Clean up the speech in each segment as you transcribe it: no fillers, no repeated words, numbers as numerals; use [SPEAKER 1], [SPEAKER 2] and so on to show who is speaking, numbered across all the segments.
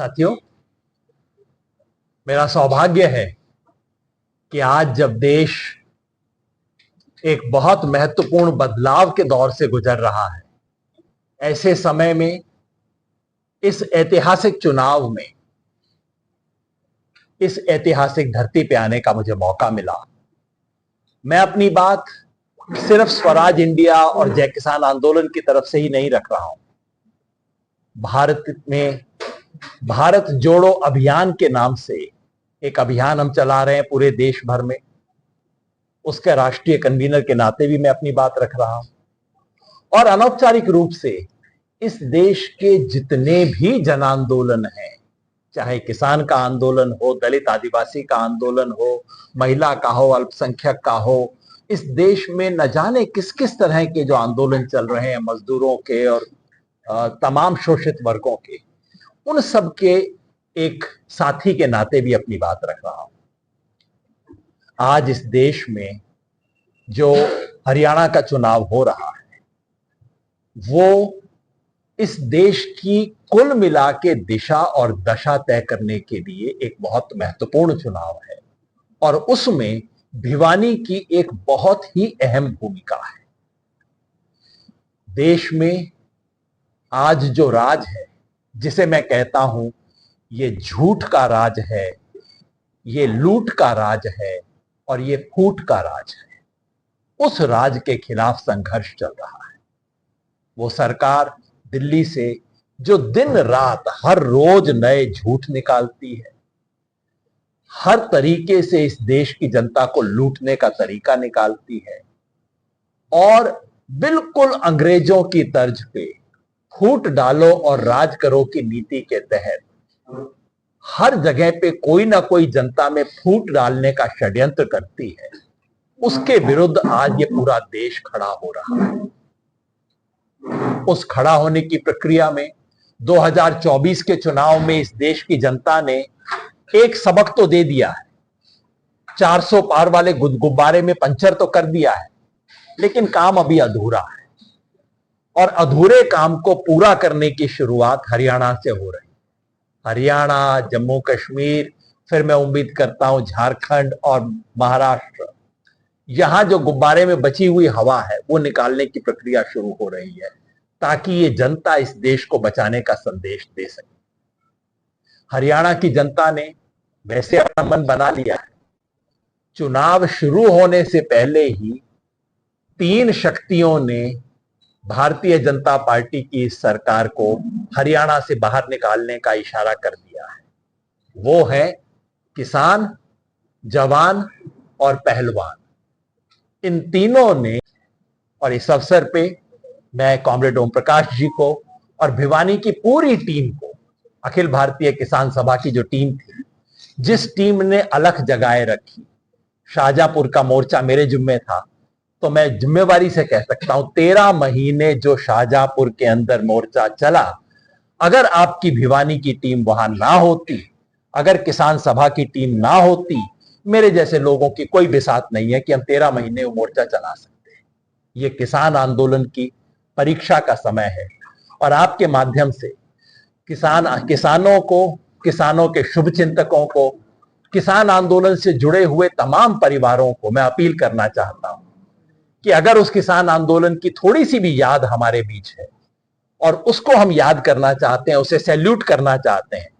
[SPEAKER 1] साथियों, मेरा सौभाग्य है कि आज जब देश एक बहुत महत्वपूर्ण बदलाव के दौर से गुजर रहा है, ऐसे समय में इस ऐतिहासिक चुनाव में इस ऐतिहासिक धरती पे आने का मुझे मौका मिला। मैं अपनी बात सिर्फ स्वराज इंडिया और जय किसान आंदोलन की तरफ से ही नहीं रख रहा हूं। भारत में भारत जोड़ो अभियान के नाम से एक अभियान हम चला रहे हैं पूरे देश भर में। उसके राष्ट्रीय कन्वीनर के नाते भी मैं अपनी बात रख रहा हूं और अनौपचारिक रूप से इस देश के जितने भी जन आंदोलन हैं, चाहे किसान का आंदोलन हो, दलित आदिवासी का आंदोलन हो, महिला का हो, अल्पसंख्यक का हो, इस देश में न जाने किस किस तरह के जो आंदोलन चल रहे हैं, मजदूरों के और तमाम शोषित वर्गों के, उन सब के एक साथी के नाते भी अपनी बात रख रहा हूं। आज इस देश में जो हरियाणा का चुनाव हो रहा है, वो इस देश की कुल मिला के दिशा और दशा तय करने के लिए एक बहुत महत्वपूर्ण चुनाव है और उसमें भिवानी की एक बहुत ही अहम भूमिका है। देश में आज जो राज है, जिसे मैं कहता हूं ये झूठ का राज है, ये लूट का राज है और ये फूट का राज है, उस राज के खिलाफ संघर्ष चल रहा है। वो सरकार दिल्ली से जो दिन रात हर रोज नए झूठ निकालती है, हर तरीके से इस देश की जनता को लूटने का तरीका निकालती है और बिल्कुल अंग्रेजों की तर्ज पे फूट डालो और राज करो की नीति के तहत हर जगह पे कोई ना कोई जनता में फूट डालने का षड्यंत्र करती है, उसके विरुद्ध आज ये पूरा देश खड़ा हो रहा है। उस खड़ा होने की प्रक्रिया में 2024 के चुनाव में इस देश की जनता ने एक सबक तो दे दिया है। 400 पार वाले गुब्बारे में पंचर तो कर दिया है, लेकिन काम अभी अधूरा है और अधूरे काम को पूरा करने की शुरुआत हरियाणा से हो रही है। हरियाणा, जम्मू कश्मीर, फिर मैं उम्मीद करता हूं झारखंड और महाराष्ट्र, यहां जो गुब्बारे में बची हुई हवा है वो निकालने की प्रक्रिया शुरू हो रही है ताकि ये जनता इस देश को बचाने का संदेश दे सके। हरियाणा की जनता ने वैसे अपना मन बना लिया है। चुनाव शुरू होने से पहले ही 3 शक्तियों ने भारतीय जनता पार्टी की इस सरकार को हरियाणा से बाहर निकालने का इशारा कर दिया है। वो है किसान, जवान और पहलवान। इन तीनों ने, और इस अवसर पे मैं कॉमरेड ओम प्रकाश जी को और भिवानी की पूरी टीम को, अखिल भारतीय किसान सभा की जो टीम थी, जिस टीम ने अलख जगाए रखी, शाहजहांपुर का मोर्चा मेरे जिम्मे था, तो मैं जिम्मेवारी से कह सकता हूं 13 महीने जो शाहजहांपुर के अंदर मोर्चा चला, अगर आपकी भिवानी की टीम वहां ना होती, अगर किसान सभा की टीम ना होती, मेरे जैसे लोगों की कोई बिसात नहीं है कि हम 13 महीने वो मोर्चा चला सकते हैं। ये किसान आंदोलन की परीक्षा का समय है और आपके माध्यम से किसानों को, किसानों के शुभचिंतकों को, किसान आंदोलन से जुड़े हुए तमाम परिवारों को मैं अपील करना चाहता हूं कि अगर उस किसान आंदोलन की थोड़ी सी भी याद हमारे बीच है और उसको हम याद करना चाहते हैं, उसे सैल्यूट करना चाहते हैं,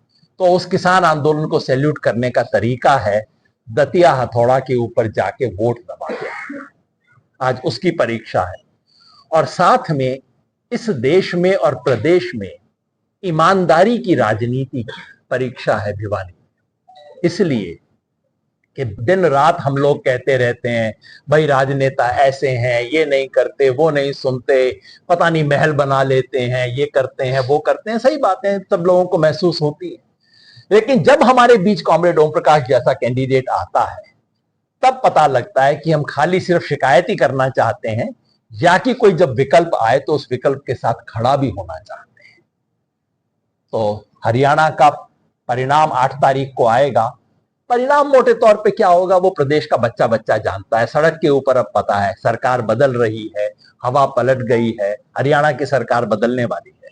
[SPEAKER 1] तो उस किसान आंदोलन को सैल्यूट करने का तरीका है दतिया हथौड़ा के ऊपर जाके वोट दबा के। आज उसकी परीक्षा है और साथ में इस देश में और प्रदेश में ईमानदारी की राजनीति की परीक्षा है भिवानी। इसलिए कि दिन रात हम लोग कहते रहते हैं भाई राजनेता ऐसे हैं, ये नहीं करते, वो नहीं सुनते, पता नहीं महल बना लेते हैं, ये करते हैं, वो करते हैं। सही बातें सब लोगों को महसूस होती है, लेकिन जब हमारे बीच कॉमरेड ओम प्रकाश जैसा कैंडिडेट आता है, तब पता लगता है कि हम खाली सिर्फ शिकायत ही करना चाहते हैं या कि कोई जब विकल्प आए तो उस विकल्प के साथ खड़ा भी होना चाहते हैं। तो हरियाणा का परिणाम 8 तारीख को आएगा। परिणाम मोटे तौर पे क्या होगा वो प्रदेश का बच्चा बच्चा जानता है। सड़क के ऊपर अब पता है, सरकार बदल रही है, हवा पलट गई है, हरियाणा की सरकार बदलने वाली है।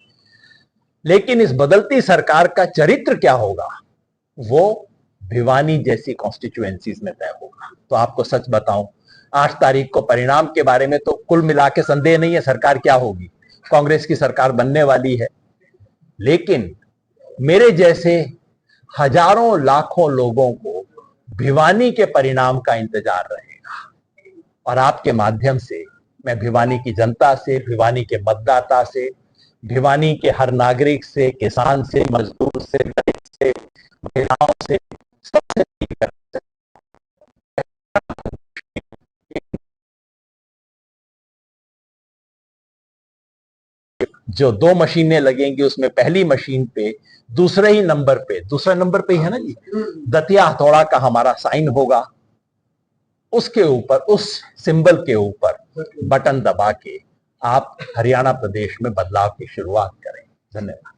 [SPEAKER 1] लेकिन इस बदलती सरकार का चरित्र क्या होगा, वो भिवानी जैसी कॉन्स्टिट्यूएंसीज में तय होगा। तो आपको सच बताऊं, 8 तारीख को परिणाम के बारे में तो कुल मिला के संदेह नहीं है, सरकार क्या होगी, कांग्रेस की सरकार बनने वाली है। लेकिन मेरे जैसे हजारों लाखों लोगों को भिवानी के परिणाम का इंतजार रहेगा। और आपके माध्यम से मैं भिवानी की जनता से, भिवानी के मतदाता से, भिवानी के हर नागरिक से, किसान से, मजदूर से, दलित से, महिलाओं से, सबसे अपील करता हूं, जो 2 मशीनें लगेंगी उसमें पहली मशीन पे दूसरे ही नंबर पे, दूसरा नंबर पे ही है ना जी, दतिया हथौड़ा का हमारा साइन होगा, उसके ऊपर, उस सिंबल के ऊपर बटन दबा के आप हरियाणा प्रदेश में बदलाव की शुरुआत करें। धन्यवाद।